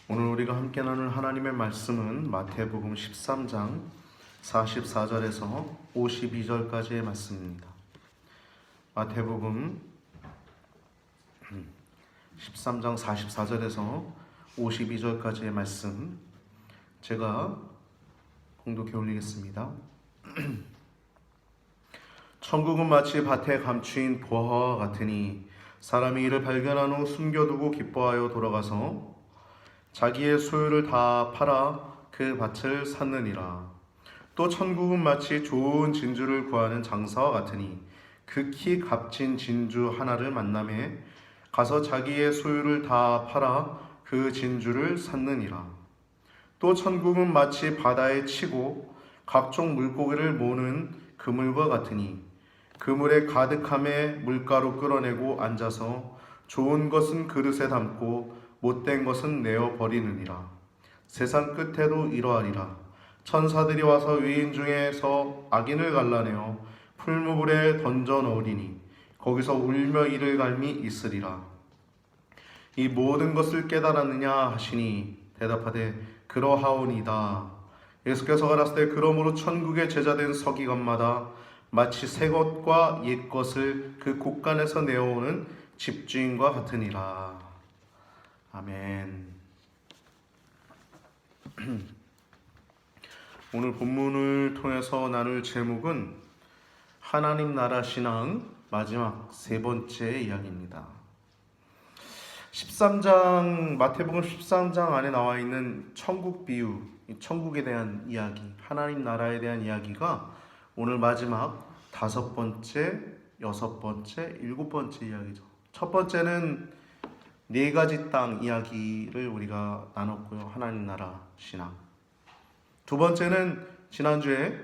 오늘 우리가 함께 나눌 하나님의 말씀은 마태복음 13장 44절에서 52절까지의 말씀입니다. 마태복음 13장 44절에서 52절까지의 말씀 제가 봉독해 올리겠습니다. 천국은 마치 밭에 감추인 보화와 같으니 사람이 이를 발견한 후 숨겨두고 기뻐하여 돌아가서 자기의 소유를 다 팔아 그 밭을 샀느니라. 또 천국은 마치 좋은 진주를 구하는 장사와 같으니 극히 값진 진주 하나를 만나매 가서 자기의 소유를 다 팔아 그 진주를 샀느니라. 또 천국은 마치 바다에 치고 각종 물고기를 모으는 그물과 같으니 그물에 가득함에 물가로 끌어내고 앉아서 좋은 것은 그릇에 담고 못된 것은 내어 버리느니라. 세상 끝에도 이러하리라. 천사들이 와서 의인 중에서 악인을 갈라내어 풀무불에 던져 넣으리니 거기서 울며 이를 갈미 있으리라. 이 모든 것을 깨달았느냐 하시니 대답하되 그러하오니이다. 예수께서 가라사대 그러므로 천국의 제자된 서기관마다 마치 새 것과 옛 것을 그 곳간에서 내어오는 집주인과 같으니라. 아멘. 오늘 본문을 통해서 나눌 제목은 하나님 나라 신앙 마지막 세 번째 이야기입니다. 13장 마태복음 13장 안에 나와 있는 천국 비유, 천국에 대한 이야기, 하나님 나라에 대한 이야기가 오늘 마지막 다섯 번째, 여섯 번째, 일곱 번째 이야기죠. 첫 번째는 네 가지 땅 이야기를 우리가 나눴고요. 하나님 나라 신앙. 두 번째는 지난주에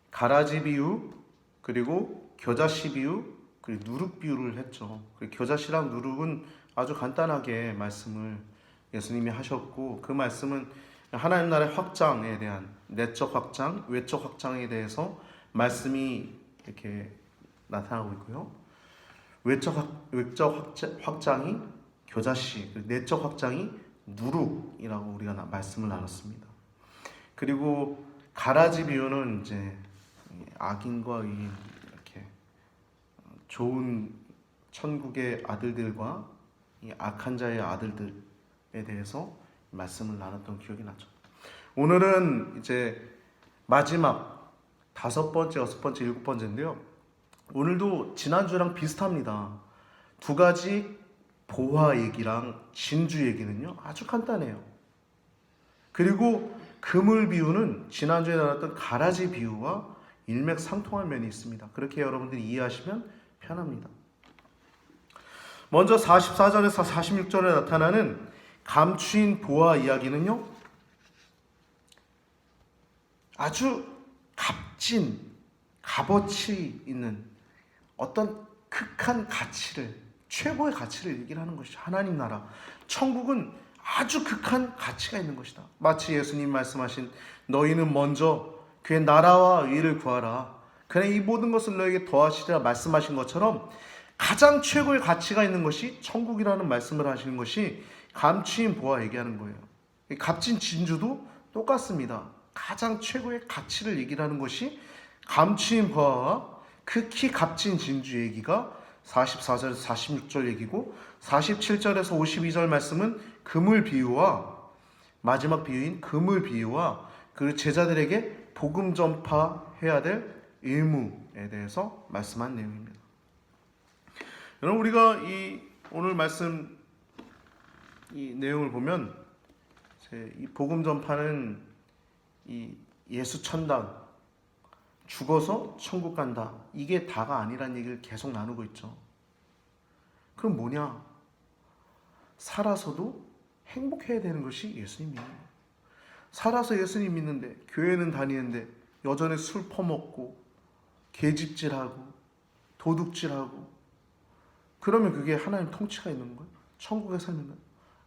가라지 비유, 그리고 겨자씨 비유, 그리고 누룩 비유를 했죠. 겨자씨랑 누룩은 아주 간단하게 말씀을 예수님이 하셨고, 그 말씀은 하나님 나라의 확장에 대한 내적 확장, 외적 확장에 대해서 말씀이 이렇게 나타나고 있고요. 외적 확장이 겨자씨, 내적 확장이 누룩이라고 우리가 말씀을 나눴습니다. 그리고 가라지 비유는 이제 악인과 의인, 이렇게 좋은 천국의 아들들과 이 악한 자의 아들들에 대해서 말씀을 나눴던 기억이 나죠. 오늘은 이제 마지막 다섯 번째, 여섯 번째, 일곱 번째인데요. 오늘도 지난주랑 비슷합니다. 두 가지 보화 얘기랑 진주 얘기는요 아주 간단해요. 그리고 그물 비유는 지난주에 나눴던 가라지 비유와 일맥상통한 면이 있습니다. 그렇게 여러분들이 이해하시면 편합니다. 먼저 44절에서 46절에 나타나는 감추인 보화 이야기는요 아주 값진, 값어치 있는 어떤 극한 가치를, 최고의 가치를 얘기를 하는 것이죠. 하나님 나라, 천국은 아주 극한 가치가 있는 것이다. 마치 예수님 말씀하신 너희는 먼저 그의 나라와 의를 구하라. 그래 이 모든 것을 너에게 더하시리라 말씀하신 것처럼 가장 최고의 가치가 있는 것이 천국이라는 말씀을 하시는 것이 감추인 보화 얘기하는 거예요. 값진 진주도 똑같습니다. 가장 최고의 가치를 얘기를 하는 것이 감추인 보화와 극히 값진 진주 얘기가 44절에서 46절 얘기고, 47절에서 52절 말씀은 그물 비유와 마지막 비유인 그물 비유와 그 제자들에게 복음 전파해야 될 의무에 대해서 말씀한 내용입니다. 여러분, 우리가 이 오늘 말씀 이 내용을 보면 이 복음 전파는 이 예수 천당, 죽어서 천국 간다, 이게 다가 아니라는 얘기를 계속 나누고 있죠. 그럼 뭐냐? 살아서도 행복해야 되는 것이 예수님이에요. 살아서 예수님 믿는데, 교회는 다니는데 여전히 술 퍼먹고 계집질하고 도둑질하고, 그러면 그게 하나님 통치가 있는 거예요? 천국에 사는 거예요?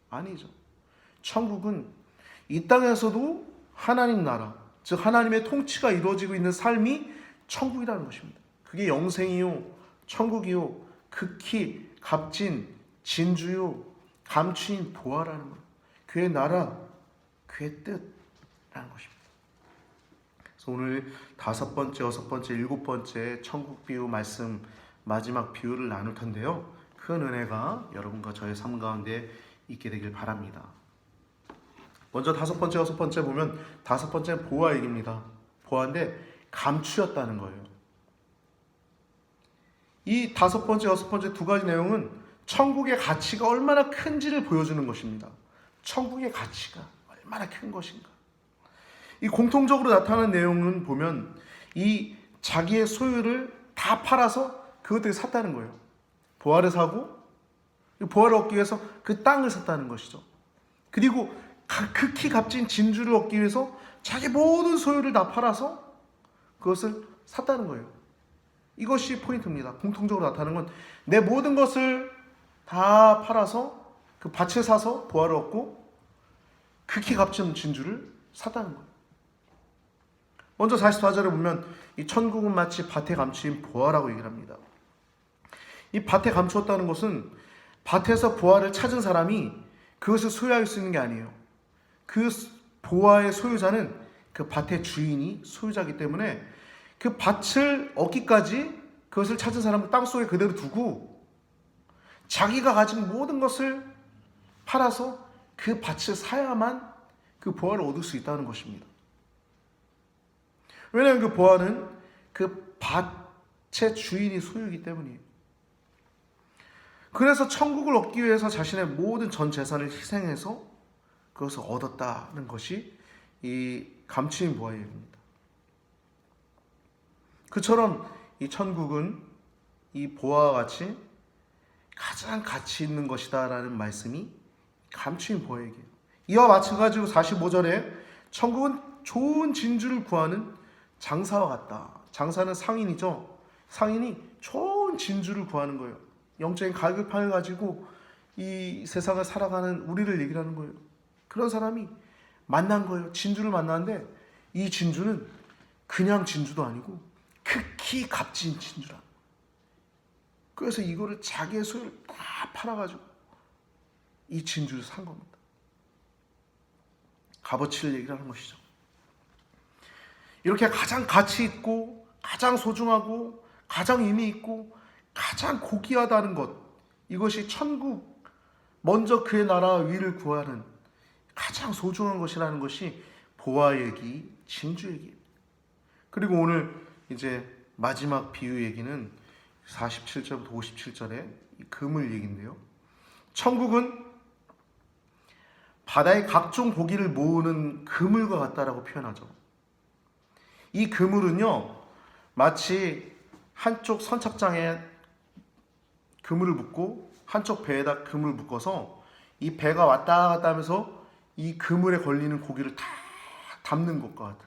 아니죠. 천국은 이 땅에서도 하나님 나라, 즉 하나님의 통치가 이루어지고 있는 삶이 천국이라는 것입니다. 그게 영생이요, 천국이요, 극히 값진 진주요, 감추인 보아라는 거예요. 그의 나라, 그의 뜻이라는 것입니다. 그래서 오늘 5번째, 6번째, 7번째 천국 비유 말씀 마지막 비유를 나눌 텐데요. 큰 은혜가 여러분과 저의 삶 가운데 있게 되길 바랍니다. 먼저 5번째, 6번째 보면 5번째는 보아 얘기입니다. 보아인데 감추었다는 거예요. 이 5번째, 6번째 두 가지 내용은 천국의 가치가 얼마나 큰지를 보여주는 것입니다. 천국의 가치가 얼마나 큰 것인가. 이 공통적으로 나타나는 내용은 보면 이 자기의 소유를 다 팔아서 그것들을 샀다는 거예요. 보화를 사고 보화를 얻기 위해서 그 땅을 샀다는 것이죠. 그리고 극히 값진 진주를 얻기 위해서 자기 모든 소유를 다 팔아서 그것을 샀다는 거예요. 이것이 포인트입니다. 공통적으로 나타나는 건 내 모든 것을 다 팔아서 그 밭을 사서 보화를 얻고 극히 값진 진주를 샀다는 거예요. 먼저 44절에 보면 이 천국은 마치 밭에 감추인 보화라고 얘기를 합니다. 이 밭에 감추었다는 것은 밭에서 보화를 찾은 사람이 그것을 소유할 수 있는 게 아니에요. 그 보화의 소유자는 그 밭의 주인이 소유자이기 때문에 그 밭을 얻기까지 그것을 찾은 사람은 땅속에 그대로 두고 자기가 가진 모든 것을 팔아서 그 밭을 사야만 그 보화를 얻을 수 있다는 것입니다. 왜냐하면 그 보화는 그 밭의 주인이 소유이기 때문이에요. 그래서 천국을 얻기 위해서 자신의 모든 전 재산을 희생해서 그것을 얻었다는 것이 이 감추인 보화의 얘기입니다. 그처럼 이 천국은 이 보화와 같이 가장 가치 있는 것이다라는 말씀이 감추인 보화의 얘기예요. 이와 마찬가지로 45절에 천국은 좋은 진주를 구하는 장사와 같다. 장사는 상인이죠. 상인이 좋은 진주를 구하는 거예요. 영적인 갈급함을 가지고 이 세상을 살아가는 우리를 얘기를 하는 거예요. 그런 사람이 만난 거예요. 진주를 만났는데 이 진주는 그냥 진주도 아니고 극히 값진 진주라. 그래서 이거를 자기의 소유를 다 팔아가지고 이 진주를 산 겁니다. 값어치를 얘기를 하는 것이죠. 이렇게 가장 가치 있고 가장 소중하고 가장 의미 있고 가장 고귀하다는 것, 이것이 천국, 먼저 그의 나라와 위를 구하는 가장 소중한 것이라는 것이 보화 얘기, 진주 얘기입니다. 그리고 오늘 이제 마지막 비유 얘기는 47절부터 57절에 그물 얘기인데요. 천국은 바다의 각종 고기를 모으는 그물과 같다라고 표현하죠. 이 그물은요, 마치 한쪽 선착장에 그물을 묶고 한쪽 배에다 그물을 묶어서 이 배가 왔다 갔다 하면서 이 그물에 걸리는 고기를 다 담는 것과 같은,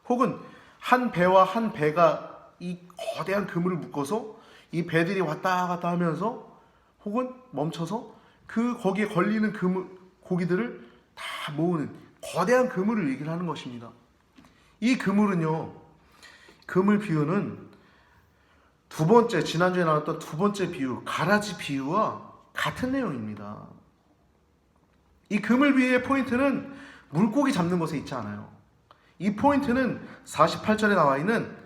혹은 한 배와 한 배가 이 거대한 그물을 묶어서 이 배들이 왔다 갔다 하면서 혹은 멈춰서 그 거기에 걸리는 고기들을 다 모으는 거대한 그물을 얘기를 하는 것입니다. 이 그물은요, 그물 비유는 두 번째, 지난주에 나왔던 두 번째 비유, 가라지 비유와 같은 내용입니다. 이 그물 비유의 포인트는 물고기 잡는 것에 있지 않아요. 이 포인트는 48절에 나와 있는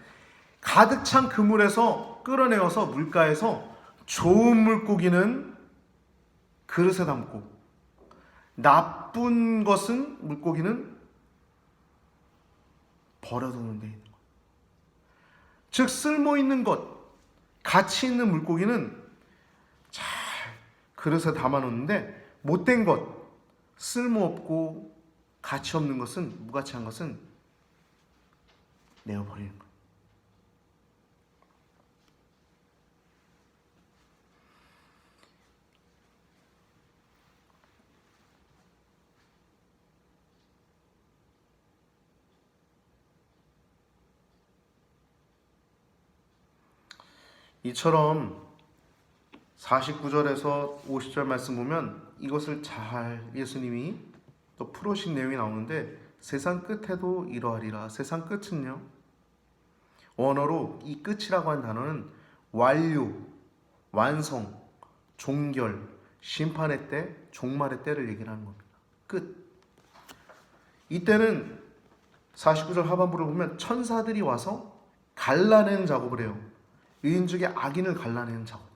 가득 찬 그물에서 끌어내어서 물가에서 좋은 물고기는 그릇에 담고 나쁜 것은 물고기는 버려두는 데 있는 것. 즉 쓸모있는 것, 가치 있는 물고기는 잘 그릇에 담아놓는데 못된 것, 쓸모없고 가치 없는 것은, 무가치한 것은 내어버리는 것. 이처럼 49절에서 50절 말씀 보면 이것을 잘 예수님이 또 풀어오신 내용이 나오는데, 세상 끝에도 이러하리라. 세상 끝은요, 원어로 이 끝이라고 하는 단어는 완료, 완성, 종결, 심판의 때, 종말의 때를 얘기를 하는 겁니다. 끝. 이때는 49절 하반부를 보면 천사들이 와서 갈라내는 작업을 해요. 의인중에 악인을 갈라내는 작업.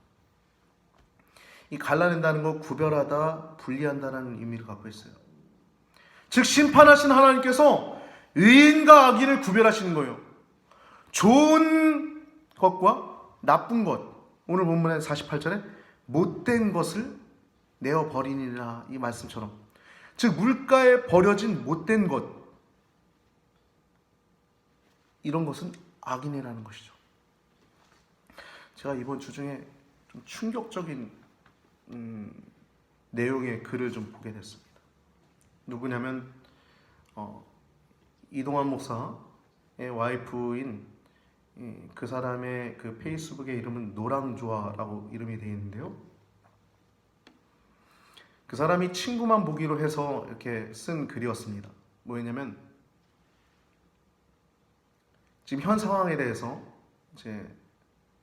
이 갈라낸다는 거 구별하다, 분리한다라는 의미를 갖고 있어요. 즉 심판하신 하나님께서 의인과 악인을 구별하시는 거예요. 좋은 것과 나쁜 것. 오늘 본문의 48절에 못된 것을 내어 버리니라 이 말씀처럼. 즉 물가에 버려진 못된 것. 이런 것은 악인이라는 것이죠. 제가 이번 주 중에 좀 충격적인 내용의 글을 좀 보게 됐습니다. 누구냐면 이동환 목사의 와이프인 그 사람의 그 페이스북의 이름은 노랑조아라고 이름이 되어 있는데요. 그 사람이 친구만 보기로 해서 이렇게 쓴 글이었습니다. 뭐였냐면 지금 현 상황에 대해서 이제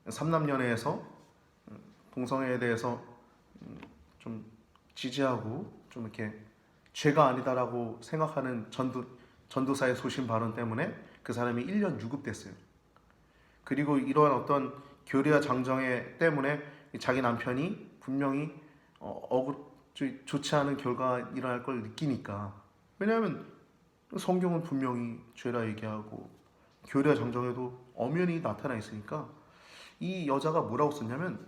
삼남연애에서 동성애에 대해서 좀 지지하고 좀 이렇게 죄가 아니다라고 생각하는 전도사의 소신 발언 때문에 그 사람이 1년 유급됐어요. 그리고 이러한 어떤 교리와 장정에 때문에 자기 남편이 분명히 좋지 않은 결과가 일어날 걸 느끼니까. 왜냐하면 성경은 분명히 죄라 얘기하고 교리와 장정에도 엄연히 나타나 있으니까. 이 여자가 뭐라고 썼냐면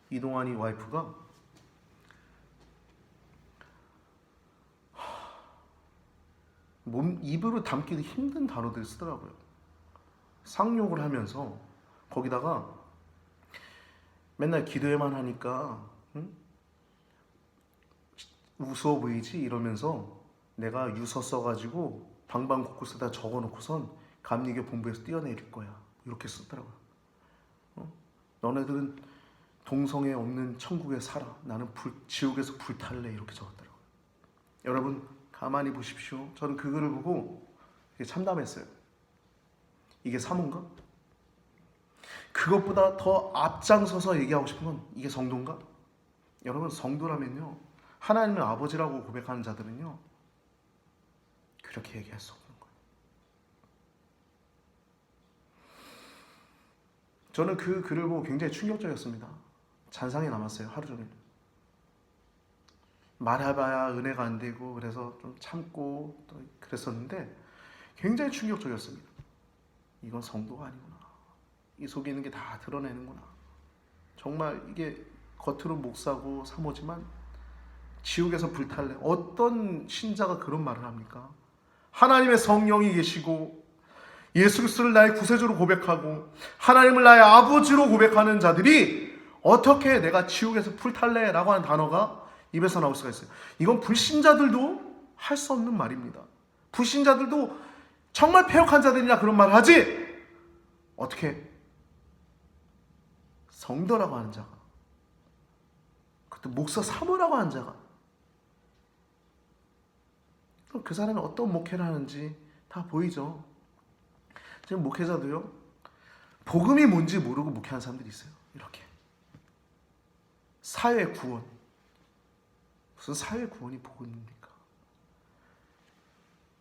이동환이 와이프가 입으로 담기도 힘든 단어들을 쓰더라고요. 상욕을 하면서 거기다가 맨날 기도회만 하니까 우스워 보이지 이러면서 내가 유서 써가지고 방방곡곡에다 적어놓고선 감리교 본부에서 뛰어내릴 거야 이렇게 썼더라고요. 너네들은 동성애 없는 천국에 살아. 나는 지옥에서 불탈래 이렇게 적었더라고요. 여러분 가만히 보십시오. 저는 그 글을 보고 참담했어요. 이게 사모인가? 그것보다 더 앞장서서 얘기하고 싶은 건 이게 성도인가? 여러분 성도라면요, 하나님을 아버지라고 고백하는 자들은요 그렇게 얘기할 수 없는 거예요. 저는 그 글을 보고 굉장히 충격적이었습니다. 잔상이 남았어요. 하루 종일. 말해봐야 은혜가 안 되고 그래서 좀 참고 또 그랬었는데 굉장히 충격적이었습니다. 이건 성도가 아니구나. 이 속에 있는 게 다 드러내는구나. 정말 이게 겉으로 목사고 사모지만 지옥에서 불탈래. 어떤 신자가 그런 말을 합니까? 하나님의 성령이 계시고 예수 그리스도를 나의 구세주로 고백하고 하나님을 나의 아버지로 고백하는 자들이 어떻게 내가 지옥에서 불탈래? 라고 하는 단어가 입에서 나올 수가 있어요. 이건 불신자들도 할 수 없는 말입니다. 불신자들도 정말 패역한 자들이나 그런 말을 하지, 어떻게 성도라고 하는 자가, 그것도 목사 사모라고 하는 자가, 그 사람이 어떤 목회를 하는지 다 보이죠. 지금 목회자도요 복음이 뭔지 모르고 목회하는 사람들이 있어요. 이렇게 사회 구원, 무슨 사회 구원이 복음입니까?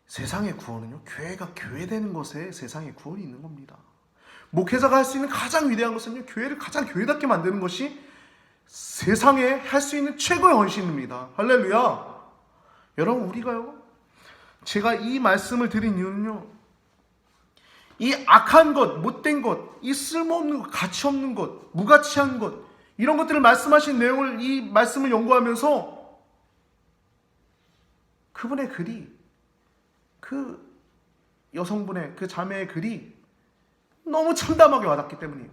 세상의 구원은요 교회가 교회되는 것에 세상의 구원이 있는 겁니다. 목회자가 할 수 있는 가장 위대한 것은요 교회를 가장 교회답게 만드는 것이 세상에 할 수 있는 최고의 헌신입니다. 할렐루야. 여러분 우리가요, 제가 이 말씀을 드린 이유는요, 이 악한 것, 못된 것, 이 쓸모없는 것, 가치 없는 것, 무가치한 것, 이런 것들을 말씀하신 내용을, 이 말씀을 연구하면서 그분의 글이, 그 여성분의 그 자매의 글이 너무 참담하게 와닿기 때문이에요.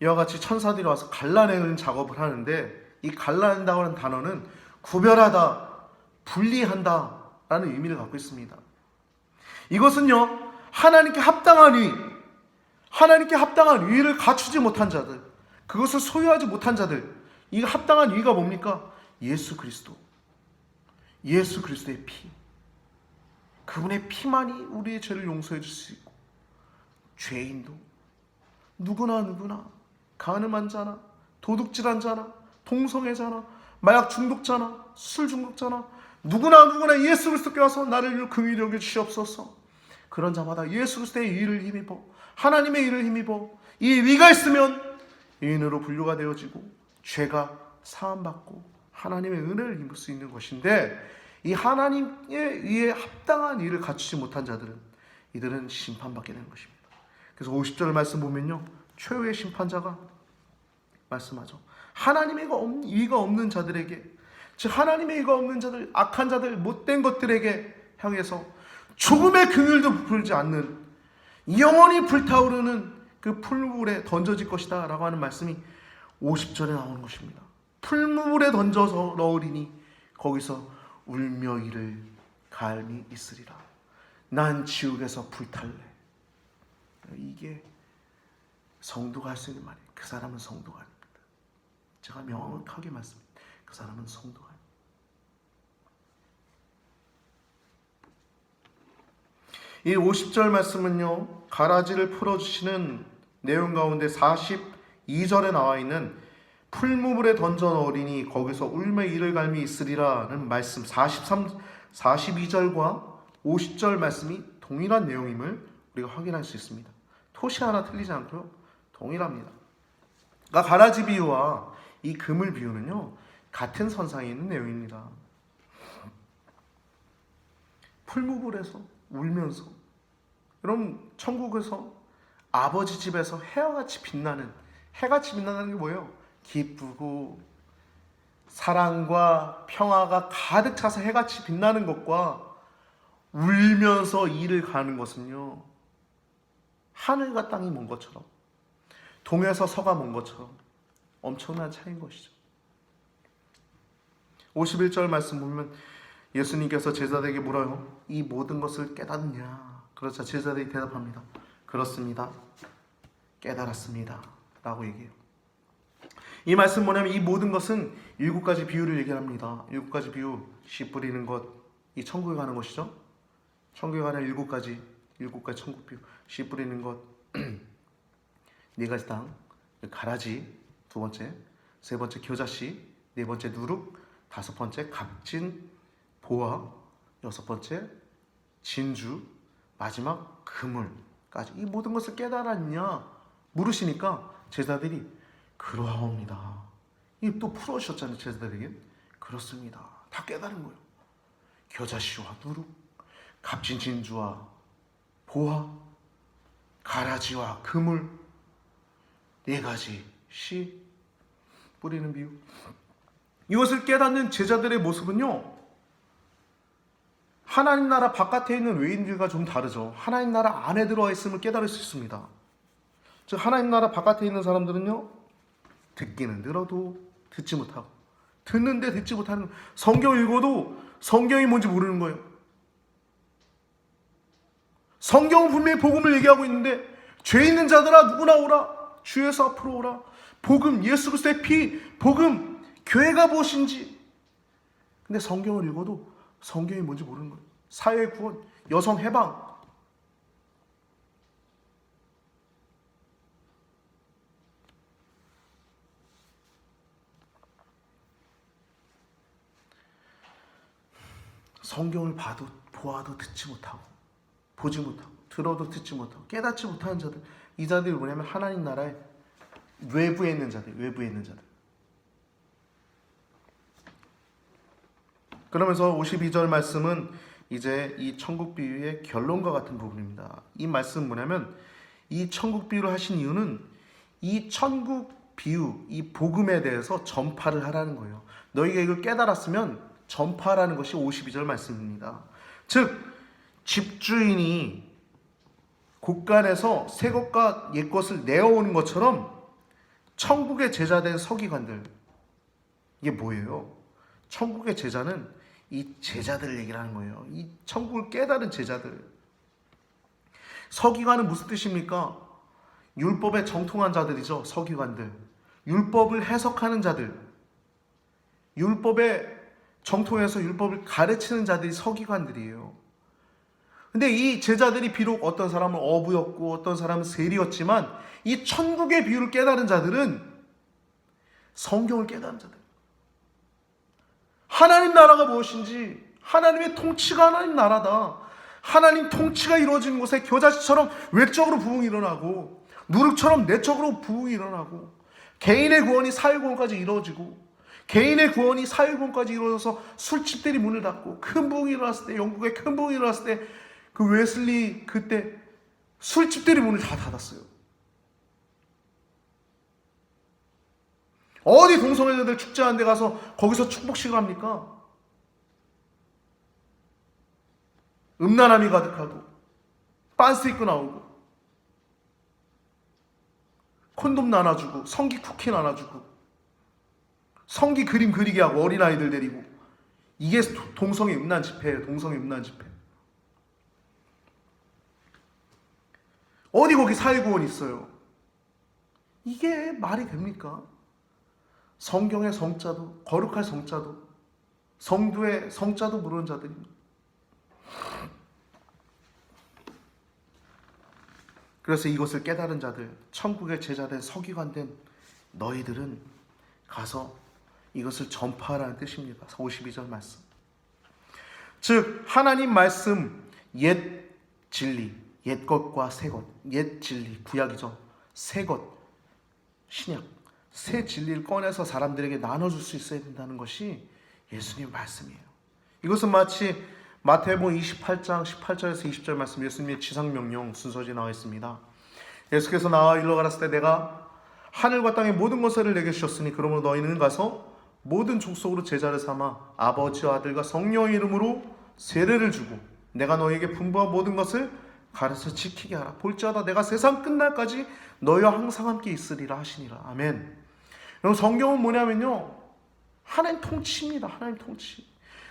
이와 같이 천사들이 와서 갈라내는 작업을 하는데, 이 갈라낸다고 하는 단어는 구별하다, 분리한다 라는 의미를 갖고 있습니다. 이것은요 하나님께 합당한 의, 하나님께 합당한 의를 갖추지 못한 자들, 그것을 소유하지 못한 자들, 이 합당한 의가 뭡니까? 예수 그리스도, 예수 그리스도의 피, 그분의 피만이 우리의 죄를 용서해 줄 수 있고, 죄인도 누구나 가늠한 자나 도둑질한 자나 동성애자나 마약 중독자나 술 중독자나 누구나 예수 그리스도께 와서 나를 긍휼히 여겨 주시옵소서. 그런 자마다 예수 그리스도의 의를 힘입어 하나님의 의를 힘입어 이 의가 있으면 의인으로 분류가 되어지고 죄가 사함받고 하나님의 은혜를 입을 수 있는 것인데, 이 하나님의 의에 합당한 의를 갖추지 못한 자들은 이들은 심판받게 되는 것입니다. 그래서 50절 말씀 보면요, 최후의 심판자가 말씀하죠. 하나님의 의가 없는 자들에게, 즉 하나님의 의가 없는 자들, 악한 자들, 못된 것들에게 향해서 조금의 긍휼도 베풀지 않는 영원히 불타오르는 그 풀물에 던져질 것이다 라고 하는 말씀이 50절에 나오는 것입니다. 풀물에 던져서 넣으리니 거기서 울며 이를 갈미 있으리라. 난 지옥에서 불탈래. 이게 성도가 할 수 있는 말이에요. 그 사람은 성도가 아닙니다. 제가 명확하게 말씀드립니다. 그 사람은 성도가 아닙니다. 이 50절 말씀은요, 가라지를 풀어주시는 내용 가운데 42절에 나와 있는 풀무불에 던져 넣으리니 거기서 울며 이를 갈미 있으리라는 말씀 42절과 50절 말씀이 동일한 내용임을 우리가 확인할 수 있습니다. 토시 하나 틀리지 않고요, 동일합니다. 그러니까 가라지 비유와 이 그물 비유는요, 같은 선상에 있는 내용입니다. 풀무불에서 울면서, 여러분 천국에서 아버지 집에서 해와같이 빛나는, 해같이 빛나는 게 뭐예요? 기쁘고 사랑과 평화가 가득 차서 해같이 빛나는 것과 울면서 이를 가는 것은요, 하늘과 땅이 먼 것처럼, 동에서 서가 먼 것처럼 엄청난 차이인 것이죠. 51절 말씀 보면 예수님께서 제자들에게 물어요. 이 모든 것을 깨닫느냐? 그렇자 제자들이 대답합니다. 그렇습니다. 깨달았습니다. 라고 얘기해요. 이 말씀 뭐냐면 이 모든 것은 7가지 비유를 얘기합니다. 7가지 비유, 씨 뿌리는 것, 이 천국에 가는 것이죠. 천국에 가는 7가지 천국 비유, 씨 뿌리는 것, 4가지 땅, 가라지, 2번째, 3번째 겨자씨, 4번째 누룩, 5번째 값진 보화, 6번째 진주, 마지막 그물까지 이 모든 것을 깨달았냐 물으시니까 제자들이 그러하옵니다. 이 또 풀어주셨잖아요. 제자들에게. 그렇습니다. 다 깨달은 거예요. 겨자씨와 누룩, 값진 진주와 보화, 가라지와 그물, 4가지 씨 뿌리는 비유. 이것을 깨닫는 제자들의 모습은요, 하나님 나라 바깥에 있는 외인들과 좀 다르죠. 하나님 나라 안에 들어와 있음을 깨달을 수 있습니다. 즉 하나님 나라 바깥에 있는 사람들은요, 듣기는 들어도 듣지 못하고, 듣는데 듣지 못하는, 성경 읽어도 성경이 뭔지 모르는 거예요. 성경은 분명히 복음을 얘기하고 있는데, 죄 있는 자들아 누구나 오라, 주 예수 앞으로 오라, 복음, 예수 그리스도의 피, 복음, 교회가 무엇인지. 근데 성경을 읽어도 성경이 뭔지 모르는 거예요. 사회 구원, 여성 해방, 성경을 봐도 보아도 듣지 못하고, 보지 못하고, 들어도 듣지 못하고, 깨닫지 못하는 자들, 이 자들이 뭐냐면 하나님 나라의 외부에 있는 자들, 외부에 있는 자들. 그러면서 52절 말씀은 이제 이 천국 비유의 결론과 같은 부분입니다. 이 말씀은 뭐냐면 이 천국 비유를 하신 이유는 이 천국 비유, 이 복음에 대해서 전파를 하라는 거예요. 너희가 이걸 깨달았으면 전파라는 것이 52절 말씀입니다. 즉 집주인이 곳간에서 새 것과 옛 것을 내어오는 것처럼 천국의 제자된 서기관들, 이게 뭐예요? 천국의 제자는 이 제자들 얘기를 하는 거예요. 이 천국을 깨달은 제자들. 서기관은 무슨 뜻입니까? 율법에 정통한 자들이죠. 서기관들. 율법을 해석하는 자들. 율법에 정통해서 율법을 가르치는 자들이 서기관들이에요. 근데 이 제자들이 비록 어떤 사람은 어부였고 어떤 사람은 세리였지만 이 천국의 비유를 깨달은 자들은 성경을 깨달은 자들, 하나님 나라가 무엇인지, 하나님의 통치가 하나님 나라다, 하나님 통치가 이루어지는 곳에 겨자씨처럼 외적으로 부흥이 일어나고 누룩처럼 내적으로 부흥이 일어나고 개인의 구원이 사회구원까지 이루어지고 개인의 구원이 사회구원까지 이루어져서 술집들이 문을 닫고 큰 부흥이 일어났을 때, 영국에 큰 부흥이 일어났을 때 그 웨슬리 그때 술집들이 문을 다 닫았어요. 어디 동성애자들 축제하는 데 가서 거기서 축복식을 합니까? 음란함이 가득하고 빤스 입고 나오고 콘돔 나눠주고 성기 쿠키 나눠주고 성기 그림 그리게 하고 어린아이들 데리고, 이게 동성애 음란 집회예요. 동성애 음란 집회. 어디 거기 사회구원 있어요? 이게 말이 됩니까? 성경의 성자도, 거룩할 성자도, 성도의 성자도 모르는 자들입니다. 그래서 이것을 깨달은 자들, 천국의 제자된 서기관된 너희들은 가서 이것을 전파하라는 뜻입니다. 52절 말씀. 즉 하나님 말씀, 옛 진리, 옛 것과 새 것, 옛 진리, 구약이죠. 새 것, 신약, 새 진리를 꺼내서 사람들에게 나눠줄 수 있어야 된다는 것이 예수님 말씀이에요. 이것은 마치 마태복음 28장 18절에서 20절 말씀, 예수님의 지상명령 순서지에 나와 있습니다. 예수께서 나와 일러 가라사대 때 내가 하늘과 땅의 모든 것을 내게 주셨으니 그러므로 너희는 가서 모든 족속으로 제자를 삼아 아버지와 아들과 성령의 이름으로 세례를 주고 내가 너희에게 분부한 모든 것을 가르쳐 지키게 하라. 볼지어다 내가 세상 끝날까지 너희와 항상 함께 있으리라 하시니라. 아멘. 여러분, 성경은 뭐냐면요, 하나님 통치입니다. 하나님 통치.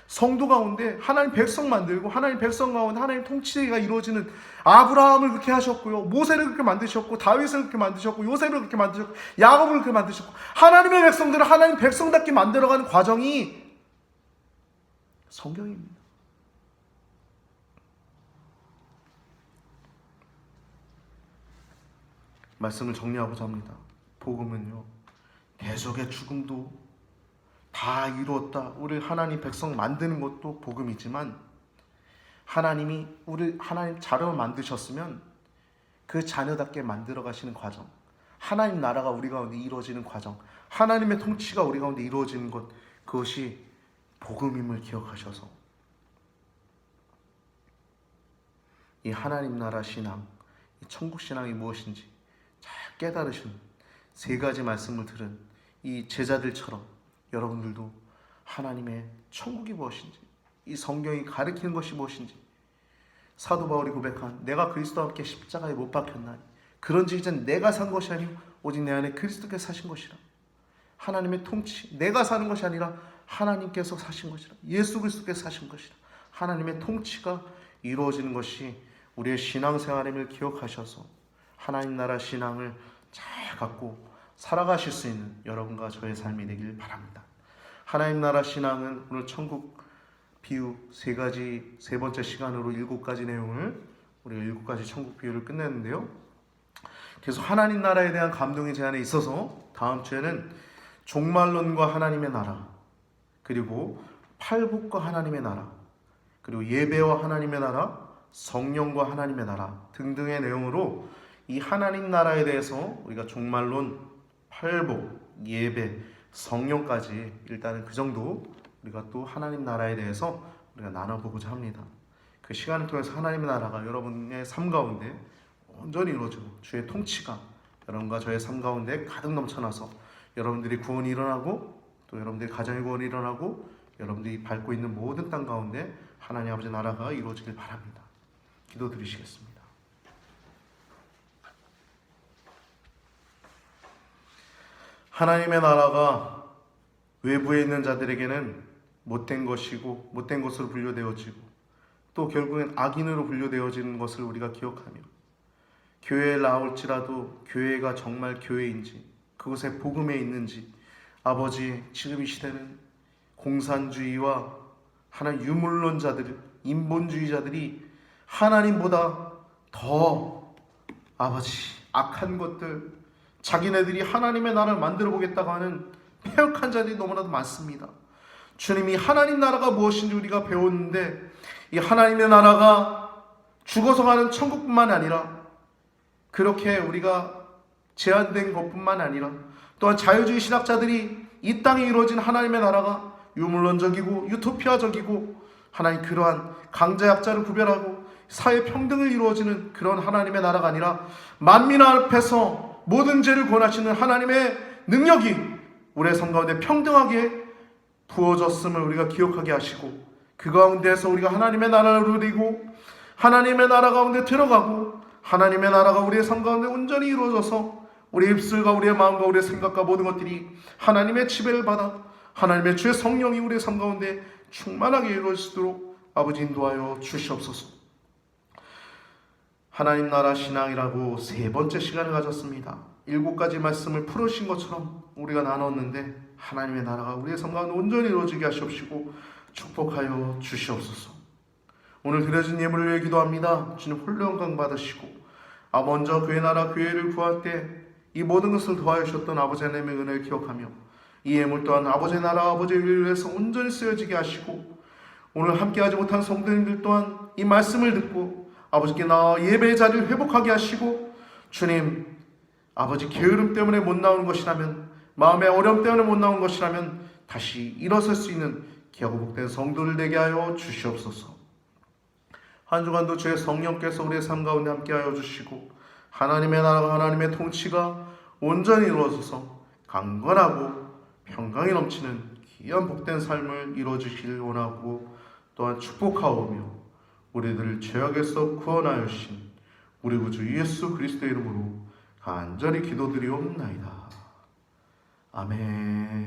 성도 가운데 하나님 백성 만들고 하나님 백성 가운데 하나님 통치가 이루어지는, 아브라함을 그렇게 하셨고요, 모세를 그렇게 만드셨고 다윗을 그렇게 만드셨고 요셉을 그렇게 만드셨고 야곱을 그렇게 만드셨고 하나님의 백성들을 하나님 백성답게 만들어가는 과정이 성경입니다. 말씀을 정리하고자 합니다. 복음은요, 대적의 죽음도 다 이루었다, 우리 하나님 백성 만드는 것도 복음이지만, 하나님이 우리 하나님 자녀 만드셨으면 그 자녀답게 만들어 가시는 과정, 하나님 나라가 우리 가운데 이루어지는 과정, 하나님의 통치가 우리 가운데 이루어지는 것, 그것이 복음임을 기억하셔서 이 하나님 나라 신앙, 이 천국 신앙이 무엇인지 잘 깨달으신, 세 가지 말씀을 들은 이 제자들처럼 여러분들도 하나님의 천국이 무엇인지, 이 성경이 가르치는 것이 무엇인지, 사도 바울이 고백한 내가 그리스도와 함께 십자가에 못 박혔나니 그런즉 이젠 내가 산 것이 아니고 오직 내 안에 그리스도께서 사신 것이라. 하나님의 통치, 내가 사는 것이 아니라 하나님께서 사신 것이라. 예수 그리스도께서 사신 것이라. 하나님의 통치가 이루어지는 것이 우리의 신앙생활임을 기억하셔서 하나님 나라 신앙을 잘 갖고 살아가실 수 있는 여러분과 저의 삶이 되길 바랍니다. 하나님 나라 신앙은 오늘 천국 비유 세 번째 시간으로 7가지 내용을, 우리가 7가지 천국 비유를 끝냈는데요. 계속 하나님 나라에 대한 감동이 제 안에 있어서 다음 주에는 종말론과 하나님의 나라, 그리고 팔복과 하나님의 나라, 그리고 예배와 하나님의 나라, 성령과 하나님의 나라 등등의 내용으로 이 하나님 나라에 대해서 우리가 종말론, 팔복, 예배, 성령까지 일단은 그 정도 우리가 또 하나님 나라에 대해서 우리가 나눠보고자 합니다. 그 시간을 통해서 하나님의 나라가 여러분의 삶 가운데 온전히 이루어지고 주의 통치가 여러분과 저의 삶 가운데 가득 넘쳐나서 여러분들이 구원이 일어나고 또 여러분들이 가정의 구원이 일어나고 여러분들이 밟고 있는 모든 땅 가운데 하나님 아버지 나라가 이루어지길 바랍니다. 기도드리시겠습니다. 하나님의 나라가 외부에 있는 자들에게는 못된 것이고 못된 것으로 분류되어지고 또 결국엔 악인으로 분류되어지는 것을 우리가 기억하며, 교회에 나올지라도 교회가 정말 교회인지 그곳에 복음에 있는지, 아버지 지금 이 시대는 공산주의와 하나님 유물론자들, 인본주의자들이 하나님보다 더 아버지 악한 것들, 자기네들이 하나님의 나라를 만들어 보겠다고 하는 패역한 자들이 너무나도 많습니다. 주님이 하나님 나라가 무엇인지 우리가 배웠는데, 이 하나님의 나라가 죽어서 가는 천국뿐만 아니라 그렇게 우리가 제한된 것뿐만 아니라 또한 자유주의 신학자들이 이 땅에 이루어진 하나님의 나라가 유물론적이고 유토피아적이고 하나님 그러한 강자약자를 구별하고 사회평등을 이루어지는 그런 하나님의 나라가 아니라 만민 앞에서 모든 죄를 권하시는 하나님의 능력이 우리의 삶 가운데 평등하게 부어졌음을 우리가 기억하게 하시고, 그 가운데에서 우리가 하나님의 나라를 누리고 하나님의 나라 가운데 들어가고 하나님의 나라가 우리의 삶 가운데 온전히 이루어져서 우리의 입술과 우리의 마음과 우리의 생각과 모든 것들이 하나님의 지배를 받아 하나님의 주의 성령이 우리의 삶 가운데 충만하게 이루어지도록 아버지 인도하여 주시옵소서. 하나님 나라 신앙이라고 세 번째 시간을 가졌습니다. 7가지 말씀을 풀으신 것처럼 우리가 나눴는데 하나님의 나라가 우리의 삶 가운데 온전히 이루어지게 하시옵시고 축복하여 주시옵소서. 오늘 드려진 예물을 위해 기도합니다. 주님 홀로 영광 받으시고 먼저 그의 나라 교회를 구할 때 이 모든 것을 도와주셨던 아버지 하나님의 은혜를 기억하며 이 예물 또한 아버지의 나라 아버지의 일을 위해서 온전히 쓰여지게 하시고, 오늘 함께하지 못한 성도님들 또한 이 말씀을 듣고 아버지께 나와 예배의 자리를 회복하게 하시고, 주님 아버지 게으름 때문에 못 나오는 것이라면, 마음의 어려움 때문에 못 나오는 것이라면 다시 일어설 수 있는 기억복된 성도를 되게 하여 주시옵소서. 한 주간도 주의 성령께서 우리의 삶 가운데 함께하여 주시고 하나님의 나라가 하나님의 통치가 온전히 이루어져서 강건하고 평강이 넘치는 귀한 복된 삶을 이루어주시길 원하고 또한 축복하오며 우리들을 죄악에서 구원하여 주신 우리 구주 예수 그리스도의 이름으로 간절히 기도드리옵나이다. 아멘.